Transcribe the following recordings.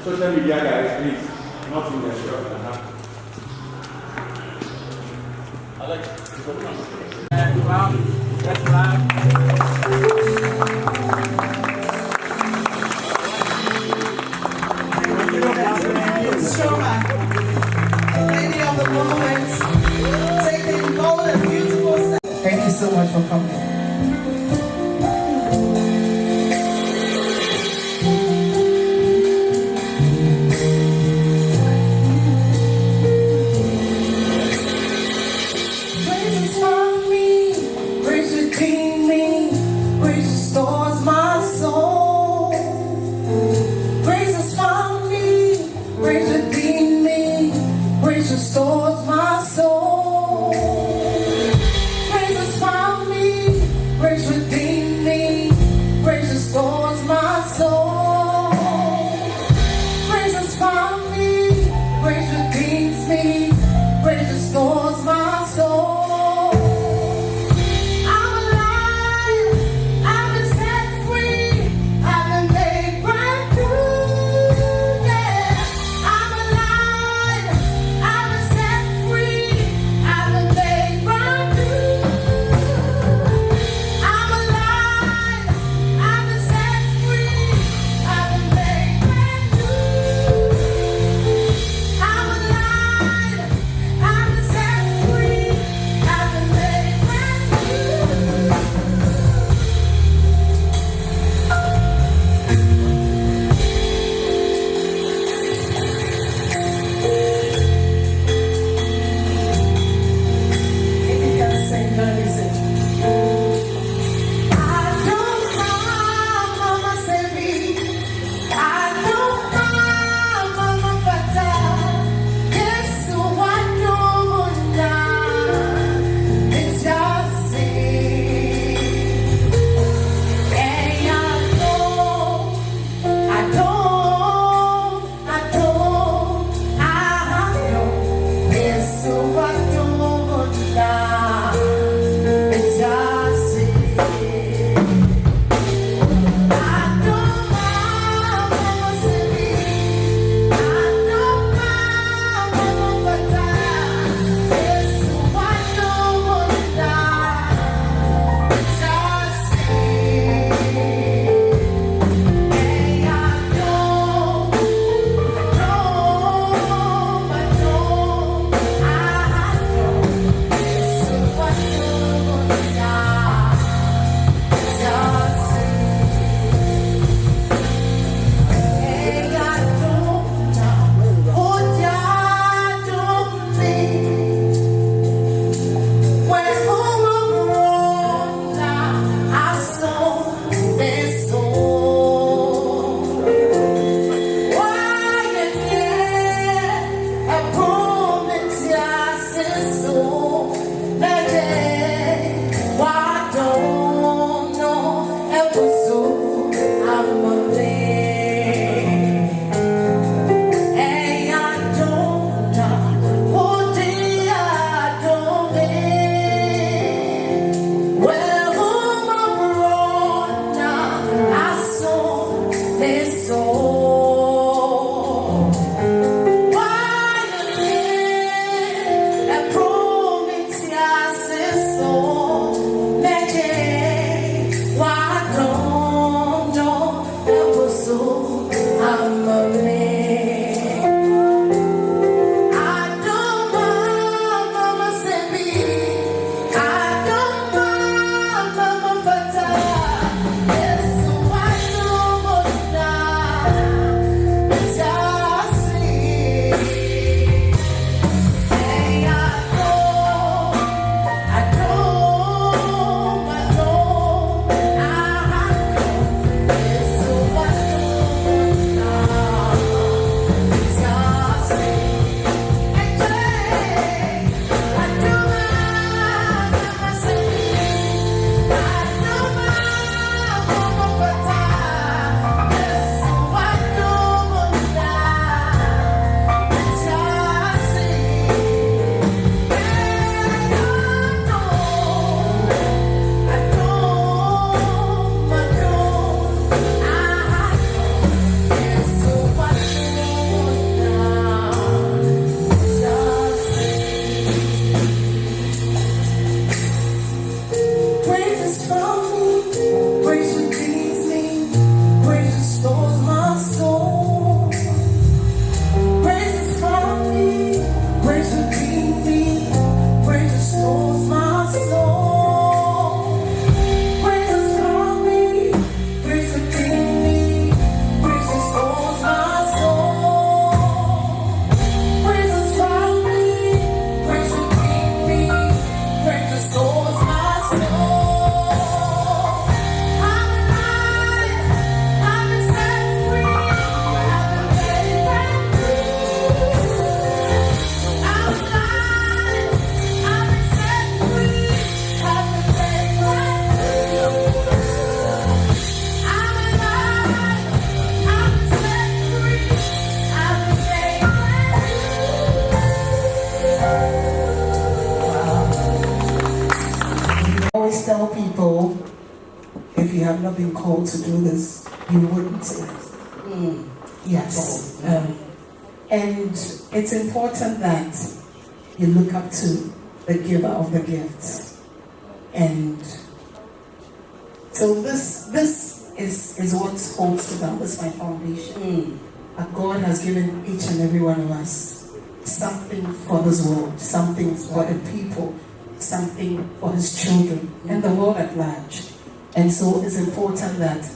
social media guys, please, not in the shop. Alex, that's loud. Nsroma, lady of the moment, taking bold and beautiful steps. Thank you so much for coming. Praises for me, praise redeem me. if you have not been called to do this, you wouldn't last. Yes. And it's important that you look up to the giver of the gifts. And so this is what holds together. This is my foundation. That God has given each and every one of us something for this world, something for the people, something for his children, and the world at large. And so it's important that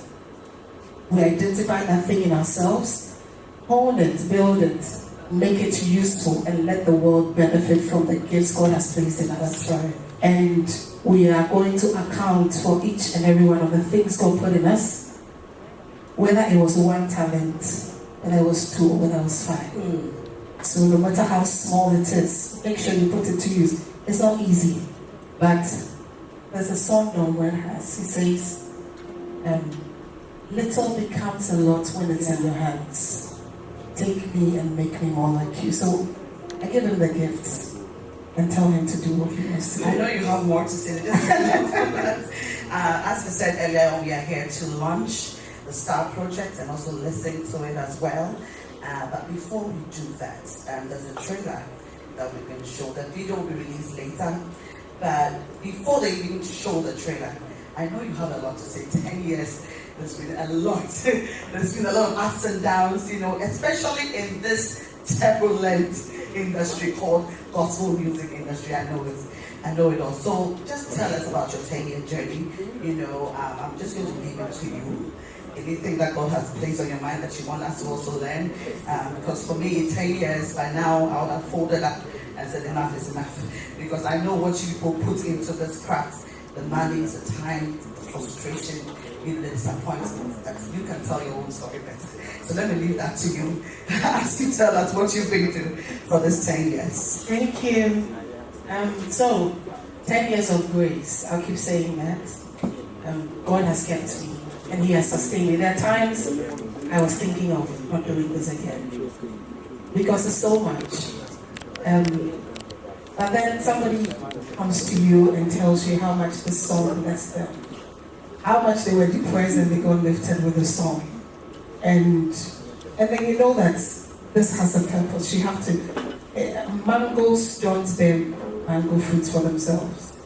we identify that thing in ourselves, hone it, build it, make it useful, and let the world benefit from the gifts God has placed in us. That's right. And we are going to account for each and every one of the things God put in us, whether it was 1 talent, whether it was 2, whether it was 5. So no matter how small it is, make sure you put it to use. It's not easy, but there's a song Don Wayne has. He says, little becomes a lot when it's in your hands. Take me and make me more like you. So I give him the gifts and tell him to do what he wants to do. I know you have more to say. As we said earlier, we are here to launch the STAR project and also listen to it as well. But before we do that, there's a trailer that we're going to show. The video will be released later. But before they even show the trailer, I know you have a lot to say. 10 years, there's been a lot. There's been a lot of ups and downs, you know, especially in this turbulent industry called gospel music industry. I know it all. So just tell us about your 10-year journey. You know, I'm just going to leave it to you. Anything that God has placed on your mind that you want us to also learn. Because for me, 10 years, by now, I would have folded up and said enough is enough. Because I know what you people put into this craft, the money, the time, the frustration, even the disappointment, that you can tell your own story better. So let me leave that to you. Ask you tell us what you've been through for this 10 years. Thank you. So, 10 years of grace, I'll keep saying that. God has kept me and he has sustained me. There are times I was thinking of not doing this again because it's so much. But then somebody comes to you and tells you how much the song blessed them, how much they were depressed and they got lifted with the song. And then you know that this has a purpose. You have to, mangoes don't bear mango fruits for themselves.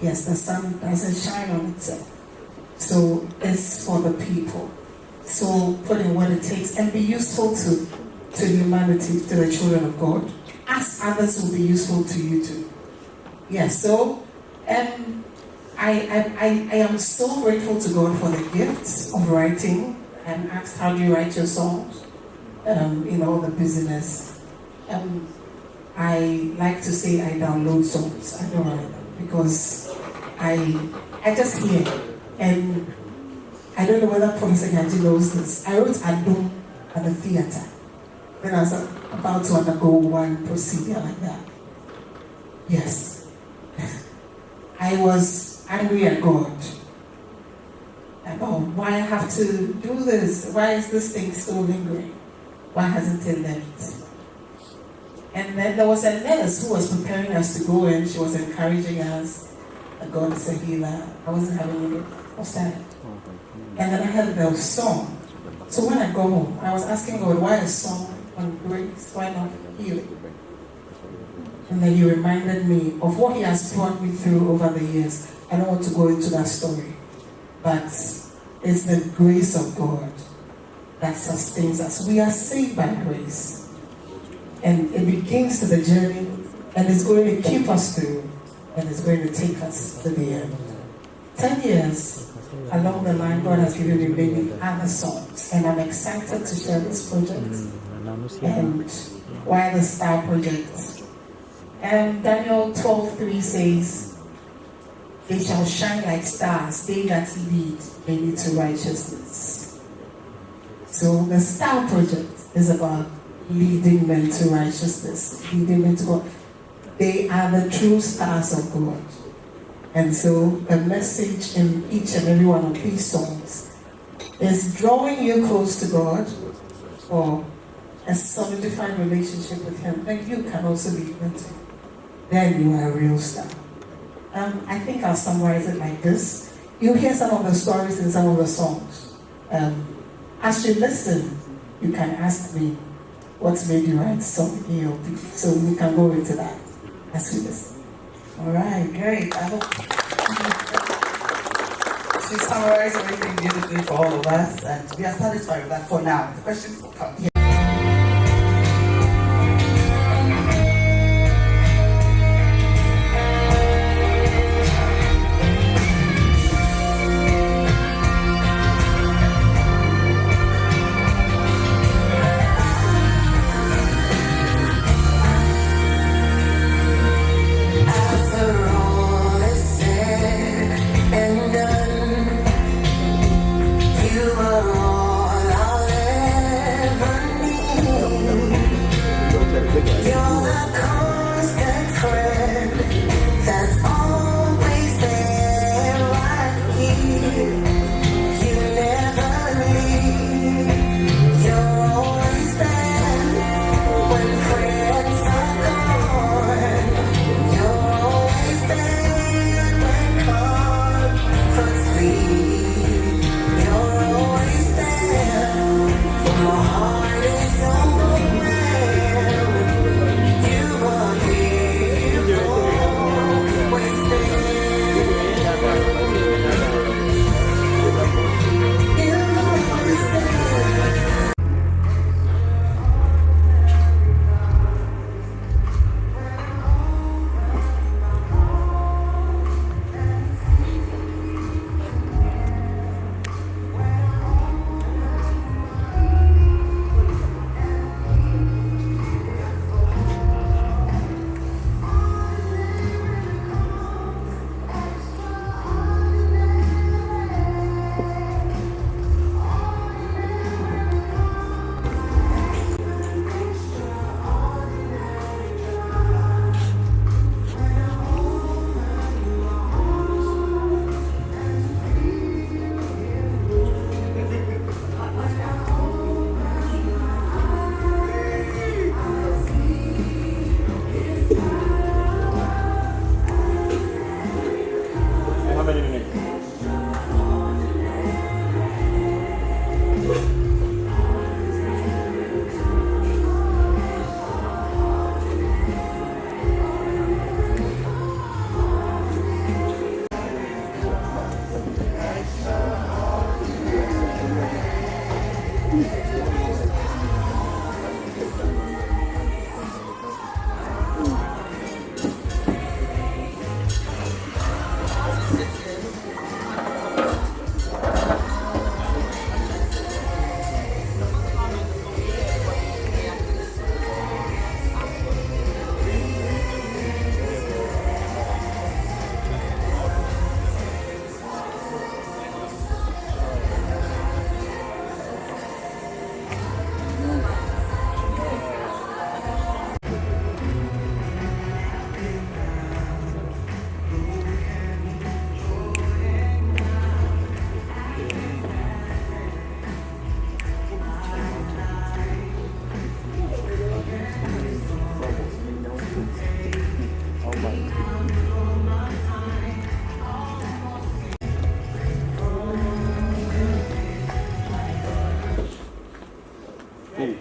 Yes, the sun doesn't shine on itself. So it's for the people. So put in what it takes and be useful to humanity, to the children of God, as others will be useful to you too. Yes, so I am so grateful to God for the gifts of writing. I'm asked, how do you write your songs? In all the busyness. I like to say I download songs. I don't write them because I just hear. And I don't know whether Professor Ganji knows this. I wrote Adum at the theater when I was about to undergo one procedure like that. Yes. I was angry at God about why I have to do this. Why is this thing still lingering? Why hasn't it left? And then there was a nurse who was preparing us to go in. She was encouraging us. God is a healer. I wasn't having any. What's that? And then I heard the song. So when I go home, I was asking God, why a song on grace? Why not healing? And then he reminded me of what he has brought me through over the years. I don't want to go into that story. But it's the grace of God that sustains us. We are saved by grace. And it begins to the journey, and it's going to keep us through, and it's going to take us to the end. 10 years along the line, God has given me many other songs, and I'm excited to share this project. And why the STAR project? And Daniel 12:3 says, they shall shine like stars, they that lead many to righteousness. So the STAR project is about leading men to righteousness, leading men to God. They are the true stars of God. And so the message in each and every one of these songs is drawing you close to God for a solidified relationship with him. And you can also lead men to. Then you are a real star. I think I'll summarize it like this. you hear some of the stories in some of the songs. As you listen, you can ask me what made you write song A or B. So we can go into that as we listen. All right, great. I hope she summarized everything beautifully for all of us, and we are satisfied with that for now. The questions will come.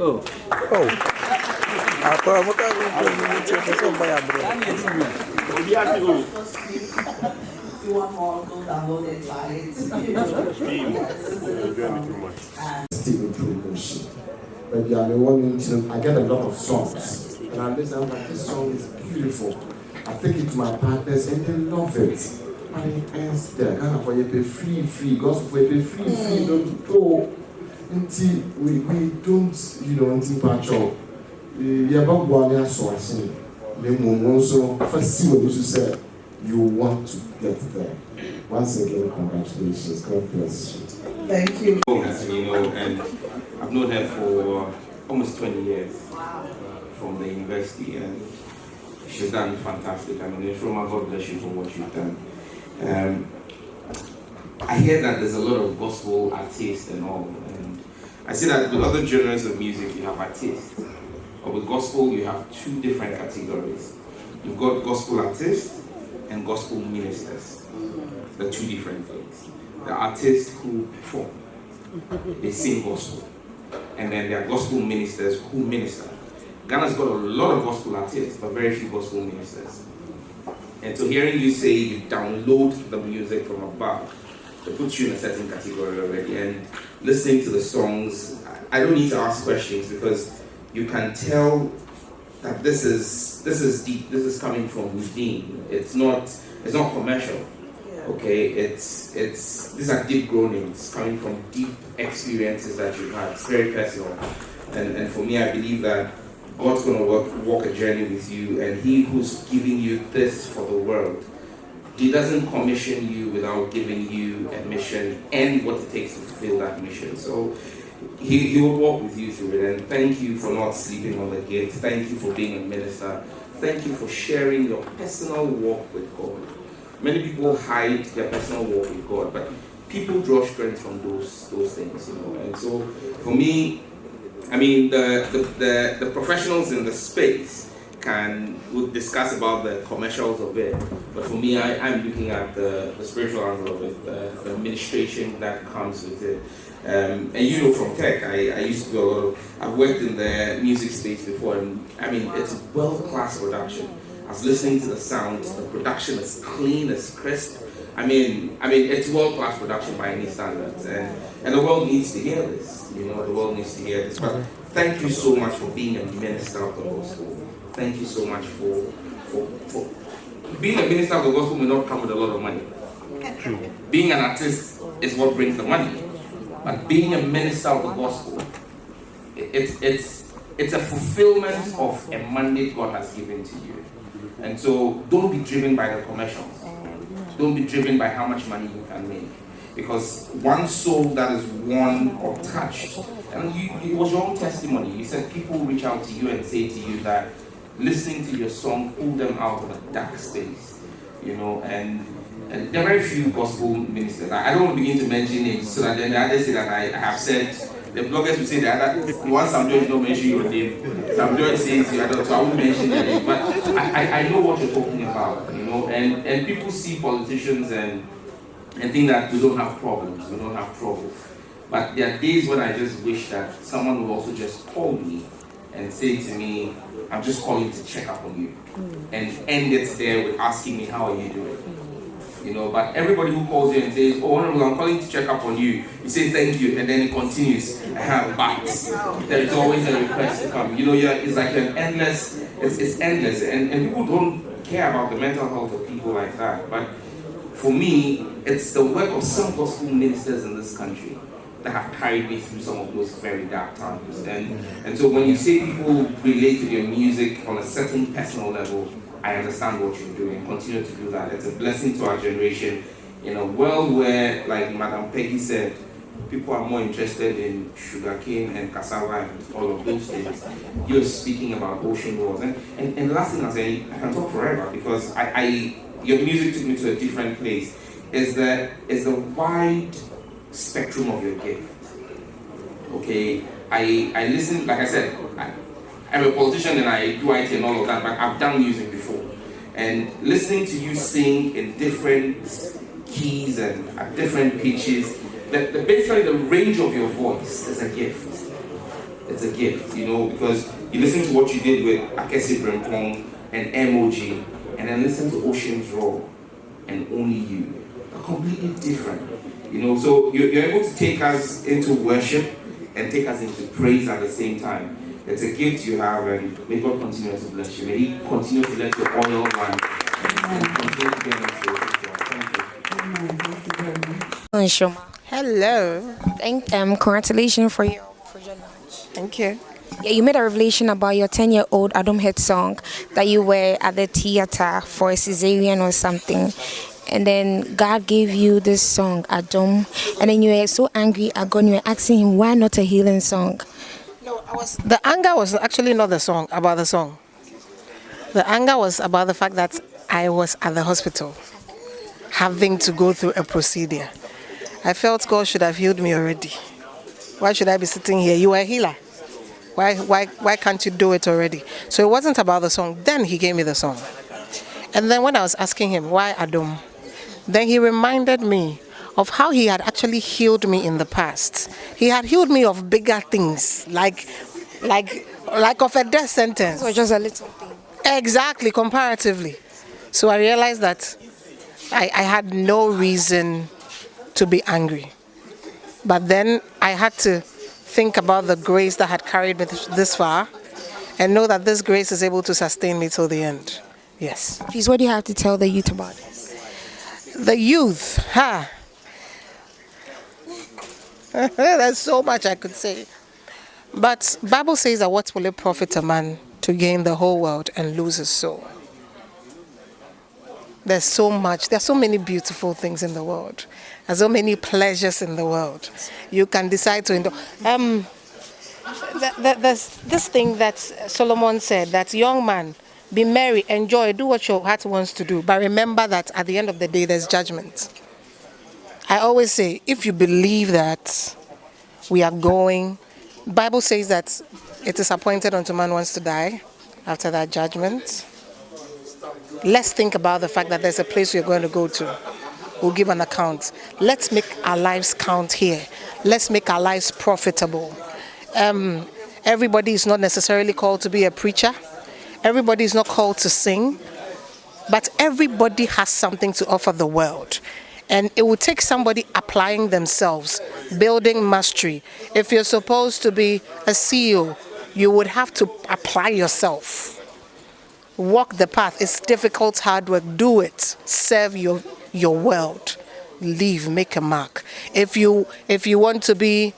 Oh. Apa muka muncul besok bayar bro. If you want more, go download it, buy it. Steven promotion. But yeah, the one into I get a lot of songs. And I listen, I'm like, this song is beautiful. I take it to my partners and they love it. And it's there, kind of for you pay free, gospel you pay free, don't go. Until we don't, until patch yeah, but one so I say, so first see what you said, you want to get there. Once again, congratulations. God bless you. Thank you. And I've known her for almost 20 years from the university, and she's done fantastic. I mean, Nsroma, God bless you for what you've done. I hear that there's a lot of gospel artists and all, and I see that with other genres of music you have artists, but with gospel you have two different categories. You've got gospel artists and gospel ministers. they're two different things. The artists who perform, they sing gospel. And then there are gospel ministers who minister. Ghana's got a lot of gospel artists, but very few gospel ministers. And so hearing you say you download the music from above, it puts you in a certain category already. And listening to the songs, I don't need to ask questions because you can tell that this is deep. This is coming from within. It's not commercial. Okay, these are deep groanings coming from deep experiences that you've had. It's very personal. And for me, I believe that God's going to walk a journey with you, and He who's giving you this for the world, He doesn't commission you without giving you a mission and what it takes to fulfill that mission. So He will walk with you through it. And thank you for not sleeping on the gift. Thank you for being a minister. Thank you for sharing your personal walk with God. Many people hide their personal walk with God, but people draw strength from those things, you know. And so, for me, I mean, the professionals in the space would discuss about the commercials of it, but for me, I'm looking at the spiritual angle of it, the administration that comes with it. And you know, from tech, I used to do I've worked in the music space before, and I mean, it's world-class production. I was listening to the sound, the production is clean, it's crisp. I mean, it's world-class production by any standards, and the world needs to hear this. You know, the world needs to hear this. But thank you so much for being a minister of the gospel. Thank you so much for being a minister of the gospel may not come with a lot of money. Being an artist is what brings the money. But being a minister of the gospel, it's a fulfillment of a mandate God has given to you. And so don't be driven by the commercials. Don't be driven by how much money you can make. Because one soul that is won or touched, and it was your own testimony. You said people reach out to you and say to you that listening to your song pulled them out of a dark space. You know, and there are very few gospel ministers. I don't want to begin to mention names so that then the others say that I have said. The bloggers will say that once some George don't mention your name, some George says you are not, so I won't mention their name. But I know what you're talking about, you know, and people see politicians and think that we don't have problems, we don't have trouble. But there are days when I just wish that someone would also just call me and say to me, I'm just calling to check up on you. And end it there with asking me, how are you doing? You know, but everybody who calls you and says, oh, Honorable, I'm calling to check up on you, you say thank you, and then it continues. But there is always a request to come. You know, it's like an endless, it's endless. And people don't care about the mental health of people like that. But for me, it's the work of some gospel ministers in this country that have carried me through some of those very dark times. And so when you say people relate to your music on a certain personal level, I understand what you're doing. Continue to do that. It's a blessing to our generation. In a world where, like Madam Peggy said, people are more interested in sugarcane and cassava and all of those things. You're speaking about ocean wars. And the last thing I'm saying, I can talk forever because your music took me to a different place. Is the wide spectrum of your gift. Okay, I listen, like I said, I'm a politician and I do IT and all of that, but I've done music before. And listening to you sing in different keys and at different pitches, basically the range of your voice is a gift. It's a gift, you know, because you listen to what you did with Akesi Brempong and Emoji, and then listen to Ocean's Roar and Only You. They're completely different, you know. So you're able to take us into worship and take us into praise at the same time. It's a gift you have, and may God continue to bless you. May He continue to let your oil run and continue to get us to Nsroma. Hello. Congratulations for your launch. Thank you. Yeah, you made a revelation about your 10-year-old Adam hit song that you were at the theater for a cesarean or something. And then God gave you this song, Adam, and then you were so angry at God, and you were asking Him, why not a healing song? No, the anger was actually not about the song. The anger was about the fact that I was at the hospital having to go through a procedure. I felt God should have healed me already. Why should I be sitting here? You are a healer. Why can't you do it already? So it wasn't about the song. Then He gave me the song. And then when I was asking Him, why Adam? then he reminded me of how he had actually healed me in the past. He had healed me of bigger things, like of a death sentence. So just a little thing. Exactly, comparatively. So I realized that I had no reason to be angry. But then I had to think about the grace that had carried me this far and know that this grace is able to sustain me till the end. Yes. Please, what do you have to tell the youth about this? The youth, there's so much I could say. But Bible says that what will it profit a man to gain the whole world and lose his soul? There's so much. There's so many beautiful things in the world. There's so many pleasures in the world. You can decide to indulge. There's this thing that Solomon said, that young man, be merry, enjoy, do what your heart wants to do. But remember that at the end of the day, there's judgment. I always say, if you believe that we are going, Bible says that it is appointed unto man once to die after that judgment. Let's think about the fact that there's a place we're going to go to. We'll give an account. Let's make our lives count here. Let's make our lives profitable. Everybody is not necessarily called to be a preacher. Everybody is not called to sing. But everybody has something to offer the world. And it will take somebody applying themselves, building mastery. If you're supposed to be a CEO, you would have to apply yourself. Walk the path. It's difficult, hard work. Do it. Serve your world. Leave, make a mark. If you want to be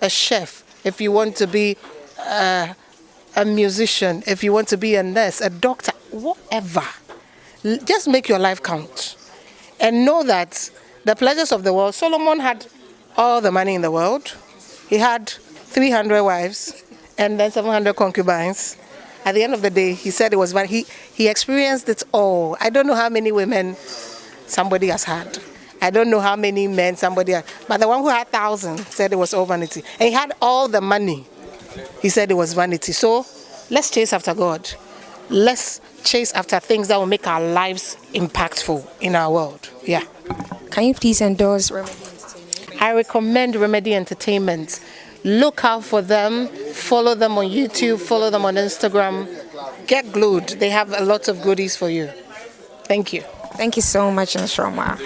a chef, if you want to be a musician, if you want to be a nurse, a doctor, whatever, just make your life count. And know that the pleasures of the world, Solomon had all the money in the world. He had 300 wives and then 700 concubines. At the end of the day, he said it was vanity. He experienced it all. I don't know how many women somebody has had. I don't know how many men somebody had. But the one who had 1,000 said it was all vanity. And he had all the money. He said it was vanity. So let's chase after God. Let's chase after things that will make our lives impactful in our world. Yeah. Can you please endorse Remedy Entertainment? I recommend Remedy Entertainment. Look out for them. Follow them on YouTube. Follow them on Instagram. Get glued. They have a lot of goodies for you. Thank you. Thank you so much, Nsroma.